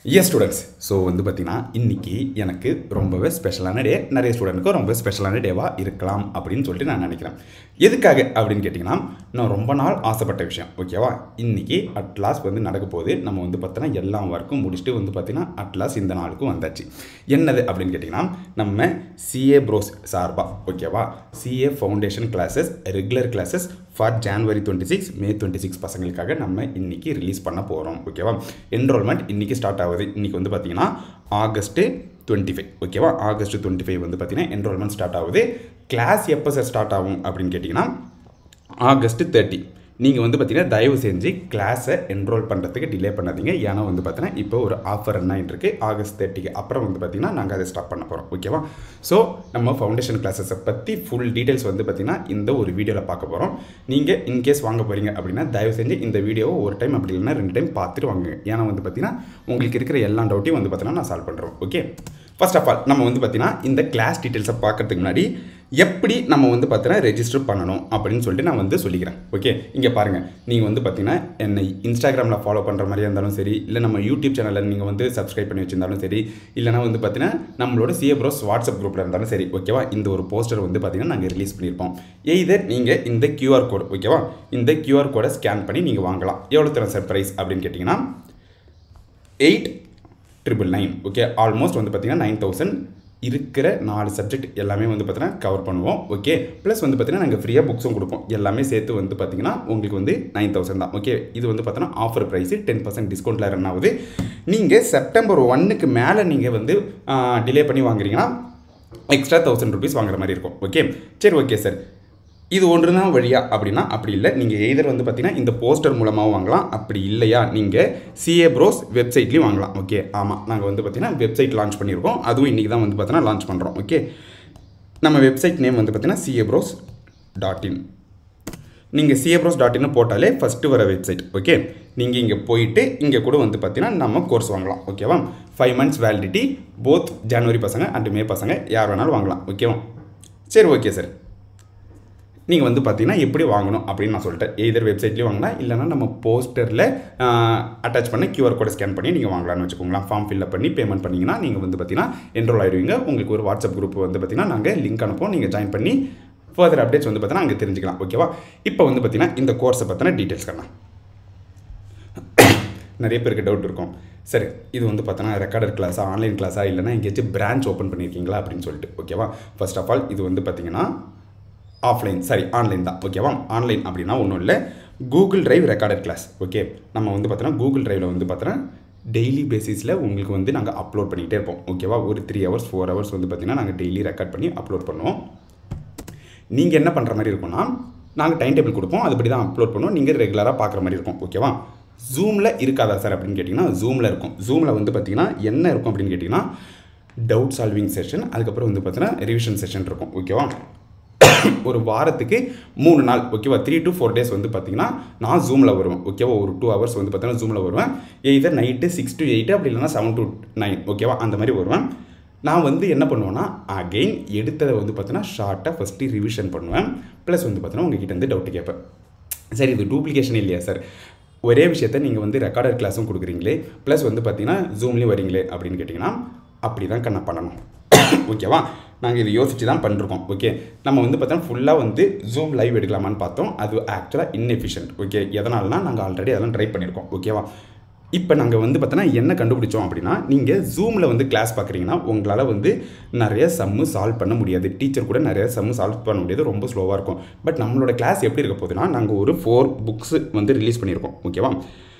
Yes students, so வந்து பார்த்தீங்கன்னா இன்னைக்கு எனக்கு ரொம்பவே ஸ்பெஷலான டே, நிறைய ஸ்டூடெண்ட்க்கு ரொம்ப ஸ்பெஷலான டேவா இருக்கலாம் அப்படின்னு சொல்லிட்டு நான் நினைக்கிறேன். எதுக்காக அப்படின்னு கேட்டிங்கன்னா, நான் ரொம்ப நாள் ஆசைப்பட்ட விஷயம், ஓகேவா? இன்னைக்கு அட்லாஸ்ட் வந்து நடக்க போகுது. நம்ம வந்து பார்த்தீங்கன்னா எல்லா ஒர்க்கும் முடிச்சுட்டு வந்து பார்த்தீங்கன்னா அட்லாஸ்ட் இந்த நாளுக்கும் வந்தாச்சு. என்னது அப்படின்னு கேட்டிங்கன்னா, நம்ம CA Bros சார்பா, ஓகேவா, CA foundation classes regular classes for January 26 May 26 பசங்களுக்காக நம்ம இன்னைக்கு ரிலீஸ் பண்ண போகிறோம், ஓகேவா? என்ரோல்மெண்ட் இன்னைக்கு ஸ்டார்ட் ஆகுது. இன்னைக்கு வந்து பார்த்தீங்கன்னா ஆகஸ்ட் 25, ஓகேவா? ஆகஸ்ட் 25 வந்து பார்த்தீங்கன்னா என்ரோல்மெண்ட் ஸ்டார்ட் ஆகுது. கிளாஸ் எப்போ சார் ஸ்டார்ட் ஆகும் அப்படின்னு கேட்டிங்கன்னா ஆகஸ்ட் 30. நீங்கள் வந்து பார்த்தீங்கன்னா தயவு செஞ்சு கிளாஸை என்ரோல் பண்ணுறதுக்கு டிலே பண்ணாதீங்க. ஏன்னா வந்து பார்த்தீங்கன்னா இப்போ ஒரு ஆஃபர் என்ன இருக்குது, ஆகஸ்ட் 30க்கு அப்புறம் வந்து பார்த்தீங்கன்னா நாங்கள் அதை ஸ்டார்ட் பண்ண போகிறோம், ஓகேவா? ஸோ நம்ம ஃபவுண்டேஷன் கிளாஸஸை பற்றி ஃபுல் டீட்டெயில்ஸ் வந்து பார்த்தீங்கன்னா இந்த ஒரு வீடியோவில் பார்க்க போகிறோம். நீங்கள் இன்கேஸ் வாங்க போகிறீங்க அப்படின்னா தயவு செஞ்சு இந்த வீடியோவை ஒரு டைம் அப்படி இல்லைன்னா 2 டைம் பார்த்துட்டு வாங்க. ஏன்னா வந்து பார்த்தீங்கன்னா உங்களுக்கு இருக்கிற எல்லா டவுட்டையும் வந்து பார்த்தீங்கன்னா நான் சால்வ் பண்ணுறோம், ஓகே? ஃபர்ஸ்ட் ஆஃப் ஆல் நம்ம வந்து பார்த்தீங்கன்னா இந்த கிளாஸ் டீட்டெயில்ஸை பார்க்கறதுக்கு முன்னாடி எப்படி நம்ம வந்து பார்த்தீங்கன்னா ரெஜிஸ்டர் பண்ணணும் அப்படின்னு சொல்லிட்டு நான் வந்து சொல்லிக்கிறேன், ஓகே? இங்கே பாருங்கள், நீங்கள் வந்து பார்த்தீங்கன்னா என்னை இன்ஸ்டாகிராமில் ஃபாலோ பண்ணுற மாதிரியா இருந்தாலும் சரி, இல்லை நம்ம யூடியூப் சேனலில் நீங்கள் வந்து சப்ஸ்கிரைப் பண்ணி வச்சிருந்தாலும் சரி, இல்லைனா வந்து பார்த்தீங்கன்னா நம்மளோட CA Bros வாட்ஸ்அப் குரூப்பில் இருந்தாலும் சரி, ஓகேவா? இந்த ஒரு போஸ்டர் வந்து பார்த்தீங்கன்னா நாங்கள் ரிலீஸ் பண்ணியிருப்போம். எய்தர் நீங்கள் இந்த QR கோட், ஓகேவா, இந்த QR கோடை ஸ்கேன் பண்ணி நீங்கள் வாங்கலாம். எவ்வளோ தரம் சார் ப்ரைஸ் அப்படின்னு கேட்டிங்கன்னா 8,999, ஓகே? ஆல்மோஸ்ட் வந்து பார்த்தீங்கன்னா 9,000 இருக்கிற 4 சப்ஜெக்ட் எல்லாமே வந்து பார்த்தீங்கன்னா கவர் பண்ணுவோம், ஓகே? ப்ளஸ் வந்து பார்த்தீங்கன்னா நாங்கள் ஃப்ரீயாக புக்ஸும் கொடுப்போம். எல்லாமே சேர்த்து வந்து பார்த்தீங்கன்னா உங்களுக்கு வந்து 9,000 தான், ஓகே? இது வந்து பார்த்தீங்கன்னா ஆஃபர் ப்ரைஸு 10% டிஸ்கவுண்ட்டில் ரன் ஆகுது. நீங்கள் செப்டம்பர் 1க்கு மேலே நீங்கள் வந்து டிலே பண்ணி வாங்குறீங்கன்னா எக்ஸ்ட்ரா 1000 ருபீஸ் வாங்குற மாதிரி இருக்கும், ஓகே? சரி, ஓகே சார், இது ஒன்று தான் வழியா அப்படின்னா அப்படி இல்லை. நீங்கள் எய்தர் வந்து பார்த்தீங்கன்னா இந்த போஸ்டர் மூலமாக வாங்கலாம், அப்படி இல்லையா நீங்கள் CA Bros வெப்சைட்லேயும் வாங்கலாம், ஓகே? ஆமாம், நாங்கள் வந்து பார்த்தீங்கன்னா வெப்சைட் லான்ச் பண்ணியிருக்கோம். அதுவும் இன்றைக்கி தான் வந்து பார்த்தீங்கன்னா லான்ச் பண்ணுறோம், ஓகே? நம்ம வெப்சைட் நேம் வந்து பார்த்தீங்கன்னா CABros.in. நீங்கள் CABros.in போட்டாலே ஃபஸ்ட்டு வர வெப்சைட், ஓகே? நீங்கள் இங்கே போயிட்டு இங்கே கூட வந்து பார்த்தீங்கன்னா நம்ம கோர்ஸ் வாங்கலாம், ஓகேவா? 5 months வேலிடிட்டி, போத் ஜனவரி பசங்க அண்ட் மே பசங்க யார் வேணாலும் வாங்கலாம், ஓகேவா? சரி, ஓகே சார், நீங்கள் வந்து பார்த்தீங்கன்னா எப்படி வாங்கணும் அப்படின்னு நான் சொல்லிட்டேன். எய்தர் வெப்சைட்லேயும் வாங்கலாம், இல்லைனா நம்ம போஸ்டரில் அட்டாச் பண்ணி QR கோடை ஸ்கேன் பண்ணி நீங்கள் வாங்கலாம்னு வச்சுக்கோங்களேன். ஃபார்ம் ஃபில்அப் பண்ணி பேமெண்ட் பண்ணிங்கன்னா நீங்கள் வந்து பார்த்தீங்கன்னா என்ரோல் ஆகிடுவீங்க. உங்களுக்கு ஒரு வாட்ஸ்அப் குரூப் வந்து பார்த்தீங்கன்னா நாங்கள் லிங்க் அனுப்போம். நீங்கள் ஜாயின் பண்ணி ஃபர்தர் அப்டேட்ஸ் வந்து பார்த்தீங்கன்னா அங்கே தெரிஞ்சுக்கலாம், ஓகேவா? இப்போ வந்து பார்த்தீங்கன்னா இந்த கோர்ஸை பற்றின டீட்டெயில்ஸ் காணலாம். நிறைய பேருக்கு டவுட் இருக்கும், சரி இது வந்து பார்த்தோன்னா ரெக்கார்டட் கிளாஸா, ஆன்லைன் கிளாஸா, இல்லைனா எங்கேயாச்சும் பிரான்ச் ஓப்பன் பண்ணியிருக்கீங்களா அப்படின்னு சொல்லிட்டு, ஓகேவா? ஃபர்ஸ்ட் ஆஃப் ஆல் இது வந்து பார்த்தீங்கன்னா ஆஃப்லைன், சரி ஆன்லைன் தான், ஓகேவா? ஆன்லைன் அப்படின்னா ஒன்றும் இல்லை, Google Drive recorded class, okay? நம்ம வந்து பார்த்தோன்னா கூகுள் டிரைவில் வந்து பார்த்தோன்னா டெய்லி பேசிஸில் உங்களுக்கு வந்து நாங்கள் அப்லோட் பண்ணிகிட்டே இருப்போம், ஓகேவா? ஒரு 3 hours 4 hours வந்து பார்த்தீங்கன்னா நாங்கள் டெய்லி ரெக்கார்ட் பண்ணி அப்லோட் பண்ணுவோம். நீங்கள் என்ன பண்ணுற மாதிரி இருக்கும்னா, நாங்கள் டைம் டேபிள் கொடுப்போம், அதுபடி தான் அப்லோட் பண்ணுவோம். நீங்கள் ரெகுலராக பார்க்குற மாதிரி இருக்கும், ஓகேவா? ஜூமில் இருக்காதா சார் அப்படின்னு கேட்டிங்கன்னா ஜூமில் இருக்கும். ஜூமில் வந்து பார்த்தீங்கன்னா என்ன இருக்கும் அப்படின்னு கேட்டிங்கன்னா டவுட் சால்விங் செஷன், அதுக்கப்புறம் வந்து பார்த்தீங்கன்னா ரிவிஷன் செஷன் இருக்கும், ஓகேவா? ஒரு வாரத்துக்கு 3 நாள், ஓகேவா? 3 to 4 days வந்து பார்த்தீங்கன்னா நான் ஜூமில் வருவேன், ஓகேவா? ஒரு 2 hours வந்து பார்த்தீங்கன்னா ஜூமில் வருவேன். எய்தர் நைட்டு 6 to 8 அப்படி இல்லைனா 7 to 9, ஓகேவா? அந்த மாதிரி வருவேன். நான் வந்து என்ன பண்ணுவேன்னா அகெயின் எடுத்ததை வந்து பார்த்தீங்கன்னா ஷார்ட்டாக ஃபஸ்ட்டு ரிவிஷன் பண்ணுவேன். ப்ளஸ் வந்து பார்த்தீங்கன்னா உங்ககிட்ட வந்து டவுட்டு கேட்பேன். சரி, இது டூப்ளிகேஷன் இல்லையா சார்? ஒரே விஷயத்தை நீங்கள் வந்து ரெக்கார்டட் கிளாஸும் கொடுக்குறீங்களே, ப்ளஸ் வந்து பார்த்தீங்கன்னா ஜூம்லேயும் வரீங்களே அப்படின்னு கேட்டிங்கன்னா அப்படி தான் கண்ணை பண்ணணும், ஓகேவா? நாங்கள் இதை யோசித்து தான் பண்ணிருக்கோம், ஓகே? நம்ம வந்து பார்த்தோன்னா ஃபுல்லாக வந்து ஜூம் லைவ் எடுக்கலாமான்னு பார்த்தோம். அது ஆக்சுவலாக இன்எஃபிஷியன்ட், ஓகே? எதனாலனா நாங்கள் ஆல்ரெடி அதெல்லாம் ட்ரை பண்ணியிருக்கோம், ஓகேவா? இப்போ நாங்கள் வந்து பார்த்தோன்னா என்ன கண்டுபிடிச்சோம் அப்படின்னா, நீங்கள் ஜூமில் வந்து கிளாஸ் பார்க்குறீங்கன்னா உங்களால் வந்து நிறைய சம்மு சால்வ் பண்ண முடியாது. டீச்சர் கூட நிறைய சம்மு சால்வ் பண்ண முடியாது, ரொம்ப ஸ்லோவாக இருக்கும். பட் நம்மளோட கிளாஸ் எப்படி இருக்க போகுதுன்னா, நாங்கள் ஒரு 4 books வந்து ரிலீஸ் பண்ணியிருக்கோம், ஓகேவா?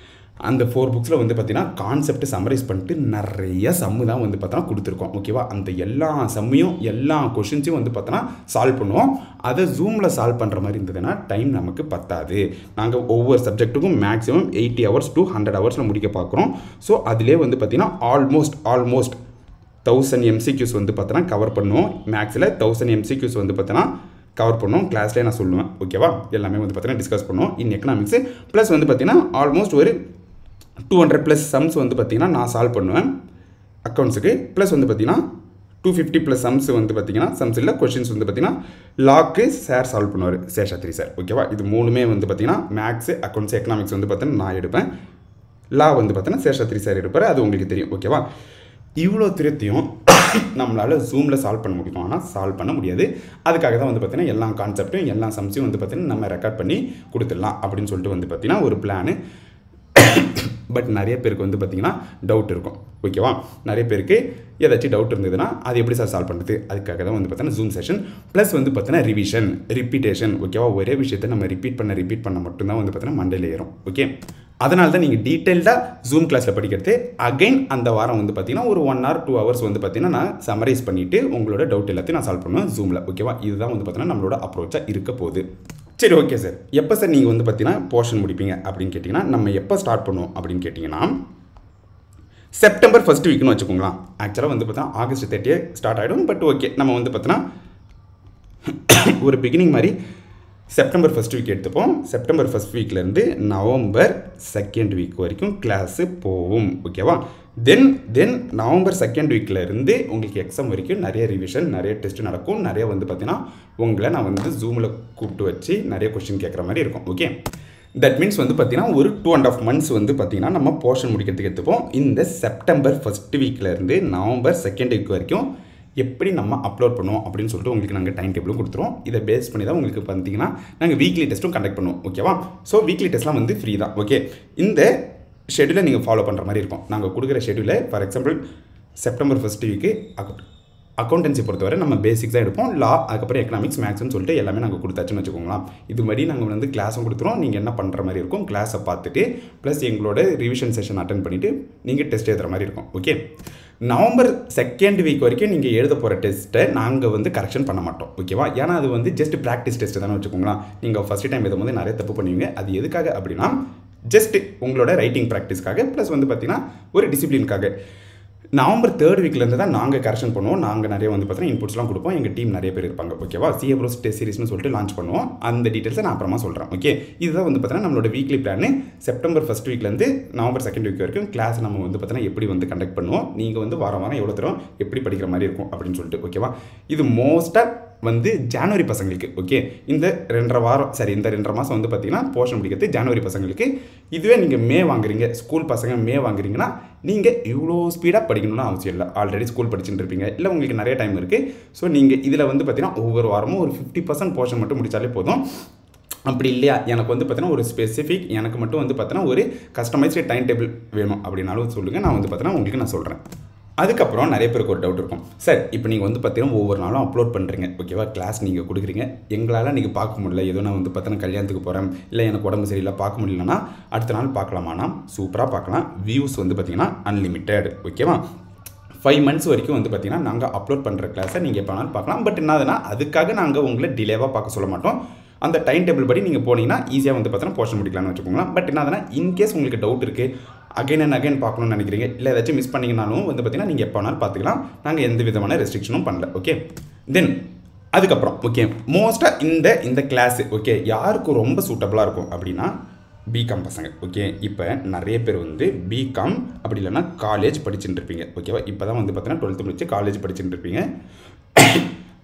அந்த 4 booksல வந்து பார்த்தீங்கன்னா கான்செப்ட் சம்மரைஸ் பண்ணிட்டு நிறைய சம்மு தான் வந்து பார்த்தோன்னா கொடுத்துருக்கோம், ஓகேவா? அந்த எல்லா சம்மையும் எல்லா கொஷின்ஸையும் வந்து பார்த்தோன்னா சால்வ் பண்ணுவோம். அதை ஜூமில் சால்வ் பண்ணுற மாதிரி இருந்ததுன்னா டைம் நமக்கு பத்தாது. நாங்கள் ஒவ்வொரு சப்ஜெக்ட்டுக்கும் மேக்ஸிமம் 80 hours to 100 hours முடிக்க பார்க்குறோம். ஸோ அதிலே வந்து பார்த்தீங்கன்னா ஆல்மோஸ்ட் 1000 MCQs வந்து பார்த்தோன்னா கவர் பண்ணுவோம். மேக்ஸில் 1000 MCQs வந்து பார்த்தோன்னா கவர் பண்ணுவோம். கிளாஸ்லேயே நான் சொல்லுவேன், ஓகேவா? எல்லாமே வந்து பார்த்தீங்கன்னா டிஸ்கஸ் பண்ணுவோம் இன் எக்கனாமிக்ஸ். ப்ளஸ் வந்து பார்த்தீங்கன்னா ஆல்மோஸ்ட் ஒரு 200+ சம்ஸ் வந்து பார்த்தீங்கன்னா நான் சால்வ் பண்ணுவேன் அக்கௌண்ட்ஸுக்கு. ப்ளஸ் வந்து பார்த்தீங்கன்னா 250+ சம்ஸ் வந்து பார்த்தீங்கன்னா சம்ஸ் இல்லை கொஷின்ஸ் வந்து பார்த்தீங்கன்னா லாக்கு சார் சால்வ் பண்ணுவார், சேஷாத்ரி சார், ஓகேவா? இது 3மே வந்து பார்த்தீங்கன்னா மேக்ஸு, அக்கௌண்ட்ஸ், எக்கனாமிக்ஸ் வந்து பார்த்தீங்கன்னா நான் எடுப்பேன். லா வந்து பார்த்தீங்கன்னா சேஷாத்ரி சார் இருப்பார், அது உங்களுக்கு தெரியும். ஓகேவா? இவ்வளோ திருத்தியும் நம்மளால் ஜூமில் சால்வ் பண்ண முடியும், ஆனால் சால்வ் பண்ண முடியாது. அதுக்காக தான் வந்து பார்த்தீங்கன்னா எல்லா கான்செப்ட்டும் எல்லா சம்ஸையும் வந்து பார்த்தீங்கன்னா நம்ம ரெக்கார்ட் பண்ணி கொடுத்துடலாம் அப்படின்னு சொல்லிட்டு வந்து பார்த்தீங்கன்னா ஒரு பிளானு. பட் நிறைய பேருக்கு வந்து பார்த்தீங்கன்னா டவுட் இருக்கும். ஓகேவா? நிறைய பேருக்கு ஏதாச்சும் டவுட் இருந்ததுன்னா அது எப்படி சார் சால்வ் பண்ணுறது, அதுக்காக தான் வந்து பார்த்தீங்கன்னா ஜூம் செஷன் ப்ளஸ் வந்து பார்த்தீங்கன்னா ரிவிஷன் ரிப்பீட்டேஷன். ஓகேவா? ஒரே விஷயத்தை நம்ம ரிப்பீட் பண்ண மட்டும்தான் வந்து பார்த்தீங்கன்னா மண்டையில் ஏறும். ஓகே, அதனால தான் நீங்கள் டீட்டெயில்டாக ஜூம் கிளாஸில் படிக்கிறது. அகைன் அந்த வாரம் வந்து பார்த்தீங்கன்னா ஒரு 1 hour 2 hours வந்து பார்த்தீங்கன்னா நான் சமரைஸ் பண்ணிவிட்டு உங்களோட டவுட் எல்லாத்தையும் நான் சால்வ் பண்ணுவேன் ஜூமில். ஓகேவா? இதுதான் வந்து பார்த்தீங்கன்னா நம்மளோட அப்ரோச்சாக இருக்க போகுது. சரி, ஓகே சார். எப்போ சார் நீங்கள் வந்து பார்த்தீங்கன்னா போர்ஷன் முடிப்பீங்க அப்படின்னு கேட்டிங்கன்னா, நம்ம எப்போ ஸ்டார்ட் பண்ணுவோம் அப்படின்னு கேட்டிங்கன்னா செப்டம்பர் ஃபர்ஸ்ட் வீக்னு வச்சுக்கோங்களா. ஆக்சுவலாக வந்து பார்த்தீங்கன்னா ஆகஸ்ட் 30 ஸ்டார்ட் ஆகிடும். பட் ஓகே, நம்ம வந்து பார்த்தீங்கன்னா ஒரு பிகினிங் மாதிரி செப்டம்பர் ஃபர்ஸ்ட் வீக் எடுத்துப்போம். செப்டம்பர் ஃபர்ஸ்ட் வீக்லேருந்து நவம்பர் செகண்ட் வீக் வரைக்கும் கிளாஸு போகும். ஓகேவா? தென் நவம்பர் செகண்ட் வீக்லேருந்து உங்களுக்கு எக்ஸாம் வரைக்கும் நிறைய ரிவிஷன் நிறைய டெஸ்ட் நடக்கும். நிறைய வந்து பார்த்தீங்கன்னா உங்களை நான் வந்து ஜூமில் கூப்பிட்டு வச்சு நிறைய கொஸ்டின் கேட்குற மாதிரி இருக்கும். ஓகே, தட் மீன்ஸ் வந்து பார்த்தீங்கன்னா ஒரு 2.5 months வந்து பார்த்தீங்கன்னா நம்ம போர்ஷன் முடிக்கிறதுக்கு எடுத்துப்போம். இந்த செப்டம்பர் ஃபர்ஸ்ட் வீக்லேருந்து நவம்பர் செகண்ட் வீக் வரைக்கும் எப்படி நம்ம அப்லோட் பண்ணுவோம் அப்படின்னு சொல்லிட்டு உங்களுக்கு நாங்கள் டைம் டேபிளும் கொடுத்துருவோம். இதை பேஸ் பண்ணி தான் உங்களுக்கு பார்த்தீங்கன்னா நாங்கள் வீக்லி டெஸ்ட்டும் கண்டக்ட் பண்ணுவோம். ஓகேவா? ஸோ வீக்லி டெஸ்ட்லாம் வந்து ஃப்ரீ தான். ஓகே, இந்த ஷெடியூலை நீங்கள் ஃபாலோ பண்ணுற மாதிரி இருக்கும். நாங்கள் கொடுக்குற ஷெடியூலை for example September first week accountancy பொறுத்தவரை நம்ம பேசிக்ஸ் தான் எடுப்போம். லா, அதுக்கப்புறம் எக்கனாமிக்ஸ், மேக்ஸ்னு சொல்லிட்டு எல்லாமே நாங்கள் கொடுத்தாச்சுன்னு வச்சுக்கோங்களா. இது மாதிரி நாங்கள் வந்து கிளாஸும் கொடுத்துருவோம். நீங்கள் என்ன பண்ணுற மாதிரி இருக்கும், கிளாஸை பார்த்துட்டு ப்ளஸ் எங்களோட ரிவிஷன் செஷன் அட்டன் பண்ணிவிட்டு நீங்கள் டெஸ்ட் எழுதுகிற மாதிரி இருக்கும். ஓகே, நவம்பர் செகண்ட் வீக் வரைக்கும் நீங்கள் எழுத போகிற டெஸ்ட்டை நாங்கள் வந்து கரெக்ஷன் பண்ண மாட்டோம். ஓகேவா? ஏன்னா அது வந்து ஜஸ்ட் ப்ராக்டிஸ் டெஸ்ட்டு தானே வச்சுக்கோங்களா. நீங்கள் ஃபஸ்ட் டைம் எழுதும் போது நிறைய தப்பு பண்ணுவீங்க. அது எதுக்காக அப்படின்னா ஜஸ்ட் உங்களோட ரைட்டிங் ப்ராக்டிஸ்க்காக ப்ளஸ் வந்து பார்த்தீங்கன்னா ஒரு டிசிப்ளினுக்காக. நவம்பர் தேர்ட் வீக்லேருந்து தான் நாங்கள் கரெக்ஷன் பண்ணுவோம். நாங்கள் நிறைய வந்து பார்த்தீங்கன்னா இன்புட்ஸ்லாம் கொடுப்போம். எங்கள் டீம் நிறைய பேர் இருப்பாங்க. ஓகேவா? CA Bros டெஸ்ட் சீரிஸ்னு சொல்லிட்டு லான்ச் பண்ணுவோம். அந்த டீட்டெயில்ஸை நான் அப்புறமா சொல்கிறேன். ஓகே, இதுதான் வந்து பார்த்தீங்கன்னா நம்மளோட வீக்லி பிளான். செப்டம்பர் ஃபர்ஸ்ட் வீக்லேருந்து நவம்பர் செகண்ட் வீக் வரைக்கும் கிளாஸ் நம்ம வந்து பார்த்தீங்கன்னா எப்படி வந்து கண்டக்ட் பண்ணுவோம். நீங்கள் வந்து வாரம் எவ்வளோ தூரம் எப்படி படிக்கிற மாதிரி இருக்கும் அப்படின்னு சொல்லிட்டு. ஓகேவா? இது மோஸ்ட்டாக வந்து ஜனவரி பசங்களுக்கு. ஓகே, இந்த 2.5 வாரம் சரி இந்த 2.5 மாதம் வந்து பார்த்தீங்கன்னா போர்ஷன் முடிக்கிறது ஜனவரி பசங்களுக்கு. இதுவே நீங்கள் மே வாங்குறீங்க, ஸ்கூல் பசங்க மே வாங்குறீங்கன்னா நீங்கள் இவ்வளோ ஸ்பீடாக படிக்கணும்னு அவசியம் இல்லை. ஆல்ரெடி ஸ்கூல் படிச்சுட்டு இருப்பீங்க, இல்லை உங்களுக்கு நிறைய டைம் இருக்குது. ஸோ நீங்கள் இதில் வந்து பார்த்தீங்கன்னா ஒவ்வொரு வாரமும் ஒரு 50% போர்ஷன் மட்டும் முடித்தாலே போதும். அப்படி இல்லையா, எனக்கு வந்து பார்த்தீங்கன்னா ஒரு ஸ்பெசிஃபிக் எனக்கு மட்டும் வந்து பார்த்தீங்கன்னா ஒரு கஸ்டமைஸ்டு டைம் டேபிள் வேணும் அப்படின்னாலும் சொல்லுங்கள். நான் வந்து பார்த்தீங்கன்னா உங்களுக்கு நான் சொல்கிறேன். அதுக்கப்புறம் நிறைய பேருக்கு ஒரு டவுட் இருக்கும். சார், இப்போ நீங்கள் வந்து பார்த்தீங்கன்னா ஒவ்வொரு நாளும் அப்லோட் பண்ணுறீங்க. ஓகேவா? கிளாஸ் நீங்கள் கொடுக்குறீங்க, எங்களால் நீங்கள் பார்க்க முடியல, ஏதோ நான் வந்து பார்த்தீங்கன்னா கல்யாணத்துக்கு போகிறேன், இல்லை எனக்கு உடம்பு சரியில்லை பார்க்க முடியலன்னா அடுத்த நாள் பார்க்கலாமானா சூப்பராக பார்க்கலாம். வியூஸ் வந்து பார்த்தீங்கன்னா அன்லிமிட்டெட். ஓகேவா? 5 months வரைக்கும் வந்து பார்த்தீங்கன்னா நாங்கள் அப்லோட் பண்ணுற கிளாஸை நீங்கள் எப்போ வேணாலும் பார்க்கலாம். பட் என்னதுன்னா அதுக்காக நாங்கள் உங்களை டிலேவாக பார்க்க சொல்ல மாட்டோம். அந்த டைம் டேபிள் படி நீங்கள் போனீங்கன்னா ஈஸியாக வந்து பார்த்தீங்கன்னா போர்ஷன் முடிக்கலாம்னு வச்சுக்கோங்களேன். பட் என்னதுன்னா இன்கேஸ் உங்களுக்கு டவுட் இருக்குது, அகைன் அண்ட் அகைன் பார்க்கணும்னு நினைக்கிறீங்க, இல்லை ஏதாச்சும் மிஸ் பண்ணிங்கனாலும் வந்து பார்த்தீங்கன்னா நீங்கள் எப்போ வேணாலும் பார்த்துக்கலாம். நாங்கள் எந்த விதமான ரெஸ்ட்ரிக்ஷனும் பண்ணல. ஓகே, தென் அதுக்கப்புறம் ஓகே மோஸ்ட்டாக இந்த கிளாஸு ஓகே யாருக்கு ரொம்ப சூட்டபுளாக இருக்கும் அப்படின்னா பிகாம் பசங்க. ஓகே, இப்போ நிறைய பேர் வந்து பிகாம் அப்படி இல்லைன்னா காலேஜ் படிச்சுட்டு இருப்பீங்க. ஓகேவா? இப்போ தான் வந்து பார்த்தீங்கன்னா 12th முடிச்சு காலேஜ் படிச்சுட்டு இருப்பீங்க.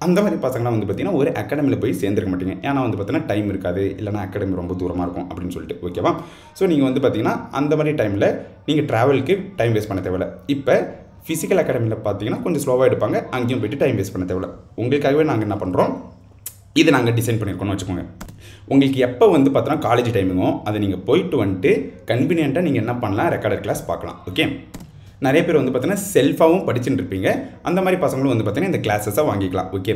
அந்த மாதிரி பசங்களாம் வந்து பார்த்தீங்கன்னா ஒரு அகாடமியில் போய் சேர்ந்துருக்க மாட்டீங்க. ஏன்னா வந்து பார்த்தீங்கன்னா டைம் இருக்காது, இல்லைனா அகாடமி ரொம்ப தூரமாக இருக்கும் அப்படின்னு சொல்லிட்டு. ஓகேவா? ஸோ நீங்கள் வந்து பார்த்தீங்கன்னா அந்த மாதிரி டைமில் நீங்கள் ட்ராவலுக்கு டைம் வேஸ்ட் பண்ண தேவையில்லை. இப்போ ஃபிசிக்கல் அகாடமியில் பார்த்தீங்கன்னா கொஞ்சம் ஸ்லோவாக எடுப்பாங்க, அங்கேயும் போய்ட்டு டைம் வேஸ்ட் பண்ண தேவையில்லை. உங்களுக்காகவே நாங்கள் என்ன பண்ணுறோம், இது நாங்கள் டிசைன் பண்ணியிருக்கோம்னு வச்சுக்கோங்க. உங்களுக்கு எப்போ வந்து பார்த்தோன்னா காலேஜ் டைமிங்கோ அதை நீங்கள் போயிட்டு வந்துட்டு கன்வீனியண்ட்டாக நீங்கள் என்ன பண்ணலாம், ரெக்கார்டட் கிளாஸ் பார்க்கலாம். ஓகே, நிறைய பேர் வந்து பார்த்தீங்கன்னா செல்ஃபாகவும் படிச்சுட்டு இருப்பீங்க. அந்த மாதிரி பசங்களும் வந்து பார்த்தீங்கன்னா இந்த கிளாஸஸை வாங்கிக்கலாம். ஓகே,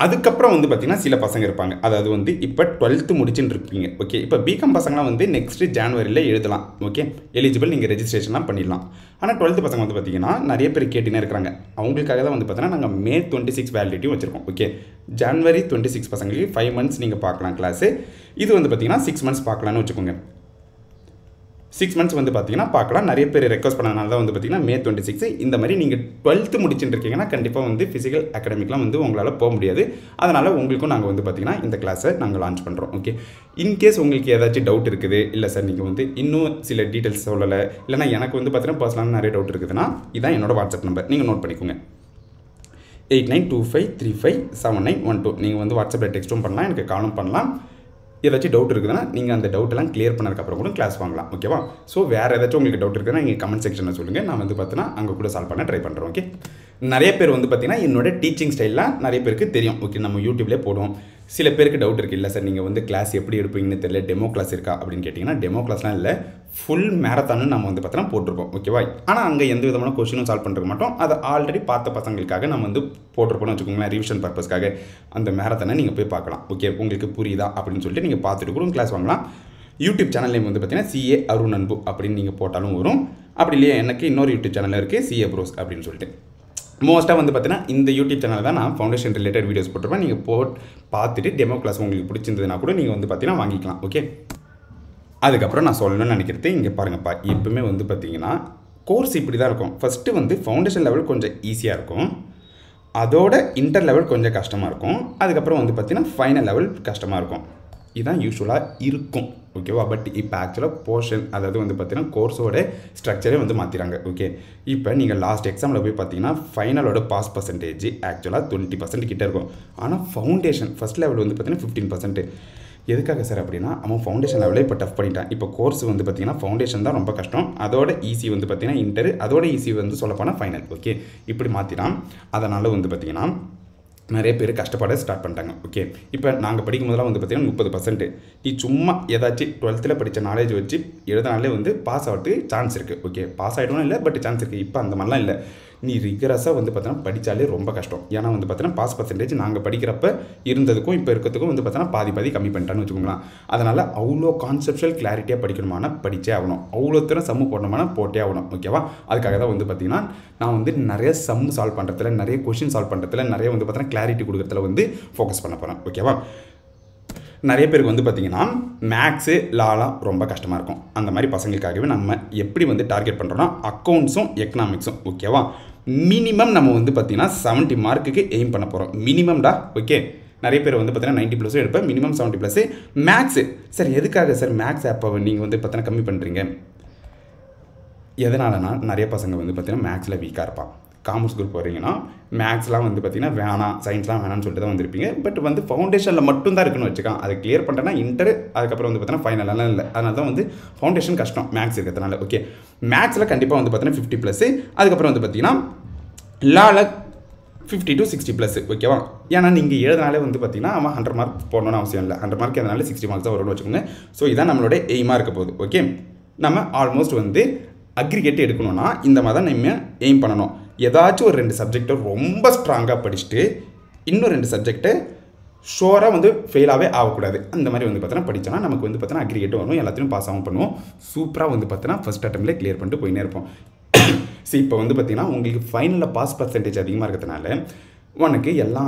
அதுக்கப்புறம் வந்து பார்த்தீங்கன்னா சில பசங்க இருப்பாங்க, அதாவது வந்து இப்போ 12th முடிச்சுட்டு இருப்பீங்க. ஓகே, இப்போ பிகாம் பசங்களாம் வந்து நெக்ஸ்ட் ஜனவரியில் எழுதலாம். ஓகே, எலிஜிபிள், நீங்கள் ரெஜிஸ்ட்ரேஷன்லாம் பண்ணிடலாம். ஆனால் 12th பசங்க வந்து பார்த்தீங்கன்னா நிறைய பேர் கேட்டுனே இருக்கிறாங்க. அவங்களுக்காக தான் வந்து பார்த்தீங்கன்னா நாங்கள் May 26 வேலிடிட்டி வச்சுருக்கோம். ஓகே, January 26 பசங்களுக்கு 5 months நீங்கள் பார்க்கலாம் கிளாஸு. இது வந்து பார்த்தீங்கன்னா 6 months பார்க்கலான்னு வச்சுக்கோங்க. 6 months வந்து பார்த்தீங்கன்னா பார்க்கலாம். நிறைய பேர் ரெக்வஸ்ட் பண்ணனால தான் வந்து பார்த்தீங்கன்னா May 26 இந்த மாதிரி நீங்கள் 12th முடிச்சுட்டு இருக்கீங்கன்னா கண்டிப்பாக வந்து ஃபிசிக்கல் அகாடமிக்லாம் வந்து உங்களால் போக முடியாது. அதனால் உங்களுக்கும் நாங்கள் வந்து பார்த்தீங்கன்னா இந்த கிளாஸை நாங்கள் லான்ச் பண்ணுறோம். ஓகே, இன்கேஸ் உங்களுக்கு ஏதாச்சும் டவுட் இருக்குது, இல்லை சார் நீங்கள் வந்து இன்னும் சில டீட்டெயில்ஸ் சொல்லலை, இல்லைனா எனக்கு வந்து பார்த்தீங்கன்னா பர்சனலாக நிறைய டவுட் இருக்குதுன்னா இதான் என்னோட வாட்ஸ்அப் நம்பர், நீங்கள் நோட் பண்ணிக்கோங்க. 8925357912. நீங்கள் வந்து வாட்ஸ்அப்பில் டெக்ஸ்ட்டும் பண்ணலாம், எனக்கு காலும் பண்ணலாம். ஏதாச்சும் டவுட் இருக்குதுன்னா நீங்கள் அந்த டவுட்டெல்லாம் கிளியர் பண்ணதுக்கப்புறம் கூட கிளாஸ் வாங்கலாம். ஓகேவா? ஸோ வேறு ஏதாச்சும் உங்களுக்கு டவுட் இருக்குதுன்னா நீங்கள் கமெண்ட் செக்ஷனில் சொல்லுங்கள். நான் வந்து பார்த்தீங்கன்னா அங்கே கூட சால்வ் பண்ண ட்ரை பண்ணுறேன். ஓகே, நிறைய பேர் வந்து பார்த்தீங்கன்னா என்னோட டீச்சிங் ஸ்டைல்லாம் நிறைய பேருக்கு தெரியும். ஓகே, நம்ம யூடியூப்லேயே போடுவோம். சில பேருக்கு டவுட் இருக்குது, இல்லை சார் நீங்கள் வந்து கிளாஸ் எப்படி எடுப்பீங்கன்னு தெரியல, டெமோ கிளாஸ் இருக்கா அப்படின்னு கேட்டிங்கன்னா, டெமோ கிளாஸ்லாம் இல்லை, ஃபுல் மேரத்தானு நம்ம வந்து பார்த்தோன்னா போட்டிருப்போம். ஓகேவா? ஆனால் அங்கே எந்த விதமான கொஸ்டினும் சால்வ் பண்ணுற மாட்டோம். அதை ஆல்ரெடி பார்த்த பசங்களுக்காக நம்ம வந்து போட்டிருப்போம்னு வச்சுக்கோங்களேன், ரிவிஷன் பர்பஸ்க்காக. அந்த மேரத்தானை நீங்கள் போய் பார்க்கலாம். ஓகே, உங்களுக்கு புரியுதா அப்படின்னு சொல்லிட்டு நீங்கள் பார்த்துட்டு கூட கிளாஸ் வாங்கலாம். யூடியூப் சேனல் நேம் வந்து பார்த்தீங்கன்னா CA அருண் அன்பு அப்படின்னு நீங்கள் போட்டாலும் வரும். அப்படி இல்லையா, எனக்கு இன்னொரு யூடியூப் சேனல் இருக்குது, CA Bros அப்படின்னு சொல்லிட்டு. மோஸ்ட்டாக வந்து பார்த்தீங்கன்னா இந்த யூடியூப் சேனல் தான் நான் ஃபவுண்டேஷன் ரிலேட்டட் வீடியோஸ் போட்டிருப்பேன். நீங்கள் பார்த்துட்டு டெமோ கிளாஸ் உங்களுக்கு பிடிச்சிருந்ததுன்னா கூட நீங்கள் வந்து பார்த்தீங்கன்னா வாங்கிக்கலாம். ஓகே, அதுக்கப்புறம் நான் சொல்லணும்னு நினைக்கிறது இங்கே பாருங்கப்பா. எப்பவுமே வந்து பார்த்தீங்கன்னா கோர்ஸ் இப்படி தான் இருக்கும். ஃபஸ்ட்டு வந்து ஃபவுண்டேஷன் லெவல் கொஞ்சம் ஈஸியாக இருக்கும், அதோட இன்டர் லெவல் கொஞ்சம் கஷ்டமாக இருக்கும், அதுக்கப்புறம் வந்து பார்த்தீங்கன்னா ஃபைனல் லெவல் கஷ்டமாக இருக்கும். இதுதான் யூஸ்வலாக இருக்கும். ஓகேவா? பட் இப்போ ஆக்சுவலாக போர்ஷன், அதாவது வந்து பார்த்தீங்கன்னா கோர்ஸோட ஸ்ட்ரக்சரே வந்து மாற்றிறாங்க. ஓகே, இப்போ நீங்கள் லாஸ்ட் எக்ஸாமில் போய் பார்த்தீங்கன்னா ஃபைனலோட பாஸ் பர்சன்டேஜ் ஆக்சுவலாக 20% கிட்டே இருக்கும். ஆனால் ஃபவுண்டேஷன் ஃபஸ்ட் லெவல் வந்து பார்த்தீங்கன்னா 15%. எதுக்காக சார் அப்படின்னா, அவன் ஃபவுண்டேஷன் லெவலே இப்போ டஃப் பண்ணிட்டான். இப்போ கோர்ஸ் வந்து பார்த்தீங்கன்னா ஃபவுண்டேஷன் தான் ரொம்ப கஷ்டம், அதோட ஈஸி வந்து பார்த்தீங்கன்னா இன்டர், அதோட ஈஸி வந்து சொல்லப்போனால் ஃபைனல். ஓகே, இப்படி மாற்றிடான். அதனால் வந்து பார்த்தீங்கன்னா நிறைய பேர் கஷ்டப்பட ஸ்டார்ட் பண்ணிட்டாங்க. ஓகே, இப்போ நாங்கள் படிக்கும் போதெல்லாம் வந்து பார்த்தீங்கன்னா 30%. நீ சும்மா ஏதாச்சும் 12th படித்த நாலேஜ் வச்சு எழுதினாலே வந்து பாஸ் ஆகிறதுக்கு சான்ஸ் இருக்குது. ஓகே, பாஸ் ஆகிடணும் இல்லை, பட் சான்ஸ் இருக்குது. இப்போ அந்த மாதிரிலாம் இல்லை. நீ ரிகரஸாக வந்து பார்த்தீங்கன்னா படித்தாலே ரொம்ப கஷ்டம். ஏன்னா வந்து பார்த்தீங்கன்னா பாஸ் பர்சன்டேஜ் நாங்கள் படிக்கிறப்ப இருந்ததுக்கும் இப்போ இருக்கிறதுக்கும் வந்து பார்த்தீங்கன்னா பாதி கம்மி பண்ணிட்டான்னு வச்சுக்கோங்களேன். அதனால் அவ்வளோ கான்செப்ஷுவல் கிளாரிட்டியாக படிக்கணுமான படித்தே ஆகணும், அவ்வளோ தூரம் சம்மு போடணுமான போட்டே ஆகணும். ஓகேவா? அதுக்காக தான் வந்து பார்த்தீங்கன்னா நான் வந்து நிறைய சம் சால்வ் பண்ணுறதுல, நிறைய கொஷின் சால்வ் பண்ணுறதுல, நிறைய வந்து பார்த்தீங்கன்னா கிளாரிட்டி கொடுக்குறதுல வந்து ஃபோக்கஸ் பண்ண போகிறேன். ஓகேவா? நிறைய பேருக்கு வந்து பார்த்திங்கன்னா மேக்ஸு லாலாம் ரொம்ப கஷ்டமாக இருக்கும். அந்த மாதிரி பசங்களுக்காகவே நம்ம எப்படி வந்து டார்கெட் பண்ணுறோன்னா அக்கௌண்ட்ஸும் எக்கனாமிக்ஸும். ஓகேவா? மினிமம் நம்ம வந்து பார்த்திங்கன்னா 70 மார்க்குக்கு எய்ம் பண்ண போகிறோம். மினிமம்டா. ஓகே, நிறைய பேர் வந்து பார்த்தீங்கன்னா 90+ எடுப்பேன், மினிமம் 70+. மேக்ஸு சார் எதுக்காக சார் மேக்ஸ் அப்போ நீங்கள் வந்து பார்த்தீங்கன்னா கம்மி பண்ணுறீங்க? எதனாலனா நிறைய பசங்க வந்து பார்த்தீங்கன்னா மேக்ஸில் வீக்காக இருப்பான். காமர்ஸ் குரூப் வரீங்கன்னா மேக்ஸ்லாம் வந்து பார்த்தீங்கன்னா வேணாம், சயின்ஸ்லாம் வேணாம்னு சொல்லிட்டு தான் வந்திருப்பீங்க. பட் வந்து ஃபவுண்டேஷனில் மட்டும் தான் இருக்குன்னு வச்சுக்கான். அதை கிளியர் பண்ணுறேன்னா இன்டர், அதுக்கப்புறம் வந்து பார்த்தீங்கன்னா ஃபைனலெல்லாம் இல்லை. அதனால தான் வந்து ஃபவுண்டேஷன் கஷ்டம் மேக்ஸ் இருக்கிறதுனால. ஓகே, மேக்ஸில் கண்டிப்பாக வந்து பார்த்தீங்கன்னா 50+. அதுக்கப்புறம் வந்து பார்த்தீங்கன்னா லால 50 to 60+. ஓகேவா? ஏன்னா நீங்கள் எழுதினாலே வந்து பார்த்தீங்கன்னா அவன் 100 மார்க் போடணும்னு அவசியம் இல்லை. 100 மார்க் எதனால 60 மார்க்ஸ் தான் வரும்னு வச்சுக்கோங்க. ஸோ இதான் நம்மளோட எய்மாக இருக்க போகுது. ஓகே, நம்ம ஆல்மோஸ்ட் வந்து அக்ரிகேட் எடுக்கணும்னா இந்த மாதிரி தான் நம்ம எய்ம் பண்ணணும். ஏதாச்சும் ஒரு 2 சப்ஜெக்டை ரொம்ப ஸ்ட்ராங்காக படிச்சுட்டு இன்னும் 2 சப்ஜெக்டை ஷோராக வந்து ஃபெயிலாகவே ஆகக்கூடாது. அந்த மாதிரி வந்து பார்த்தோன்னா படித்தோன்னா நமக்கு வந்து பார்த்தோன்னா அக்ரிகேட்டும் வரும், எல்லாத்தையும் பாஸ் ஆகும் பண்ணுவோம். சூப்பராக வந்து பார்த்தோன்னா ஃபஸ்ட் அட்டம்ப்ட்லேயே கிளியர் பண்ணிட்டு போயினே இருப்போம். ஸோ இப்போ வந்து பார்த்தீங்கன்னா உங்களுக்கு ஃபைனலில் பாஸ் பர்சன்டேஜ் அதிகமாக இருக்கிறதுனால உனக்கு எல்லா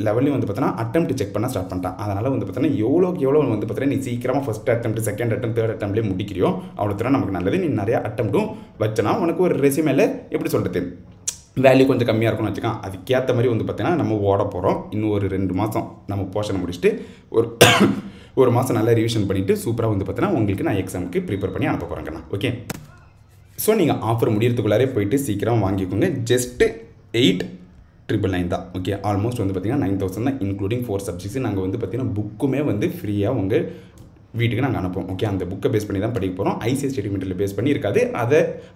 லெவல்லையும் வந்து பார்த்தீங்கன்னா அட்டெம்ப்ட் செக் பண்ண ஸ்டார்ட் பண்ணிட்டான். அதனால் வந்து பார்த்தீங்கன்னா எவ்வளோக்கு எவ்வளோ வந்து பார்த்தீங்கன்னா நீ சீக்கிரமாக first attempt, second attempt, third அட்டெம்ப்ட்லேயே முடிக்கிறியோ அவ்வளோ தூரம் நமக்கு நல்லது. நீ நிறையா அட்டெம்ப்ட்டும் வச்சனா உனக்கு ஒரு ரெஸ்யூமேல எப்படி சொல்கிறது வேல்யூ கொஞ்சம் கம்மியாக இருக்கும்னு வச்சுக்கான். அதுக்கேற்ற மாதிரி வந்து பார்த்தீங்கன்னா நம்ம ஓட போகிறோம். இன்னும் ஒரு 2 மாதம் நம்ம போர்ஷனை முடிச்சுட்டு ஒரு மாதம் நல்லா ரிவிஷன் பண்ணிவிட்டு சூப்பராக வந்து பார்த்தீங்கன்னா உங்களுக்கு நான் எக்ஸாமுக்கு ப்ரிப்பேர் பண்ணி அனுப்ப போகிறேங்கண்ணா. ஓகே, ஸோ நீங்கள் ஆஃபர் முடியறதுக்குள்ளாரே போயிட்டு சீக்கிரம் வாங்கிக்கோங்க. ஜஸ்ட்டு 8,999 தான். ஓகே, ஆல்மோஸ்ட் வந்து பார்த்தீங்கன்னா 9,000 தான், இன்க்ளூடிங் 4 சப்ஜெக்ட்ஸ். நாங்கள் வந்து பார்த்தீங்கன்னா புக்குமே வந்து ஃப்ரீயாக உங்கள் வீட்டுக்கு நாங்கள் அனுப்புவோம். ஓகே, அந்த புக்கை பேஸ் பண்ணி தான் படிக்க போகிறோம். ஐசிஎஸ் ஸ்டேட்மெண்ட்டில் பேஸ் பண்ணி இருக்காது.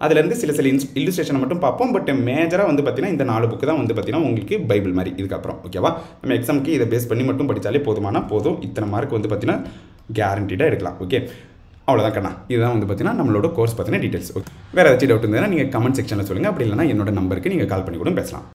அதுலேருந்து சில இல்லுஸ்ட்ரேஷனை மட்டும் பார்ப்போம். பட் மேஜராக வந்து பார்த்தீங்கன்னா இந்த 4 புக்கு தான் வந்து பார்த்தீங்கன்னா உங்களுக்கு பைபிள் மாதிரி இதுக்கப்புறம். ஓகேவா? நம்ம எக்ஸாமுக்கு இதை பேஸ் பண்ணி மட்டும் படித்தாலே போதும். இத்தனை மார்க் வந்து பார்த்தீங்கன்னா கேரண்டீடாக எடுக்கலாம். ஓகே, அவ்வளோதான் கண்ணா. இதுதான் வந்து பார்த்தீங்கன்னா நம்மளோட கோர்ஸ் பார்த்தீங்கன்னா டீட்டெயில்ஸ். ஓகே, வேறு ஏதாச்சும் டவுட் இருந்ததுன்னா நீங்கள் கமெண்ட் செக்ஷனில் சொல்லுங்கள். அப்படி இல்லைனா என்னோட நம்பருக்கு நீங்கள் கால் பண்ணி கூட பேசலாம்.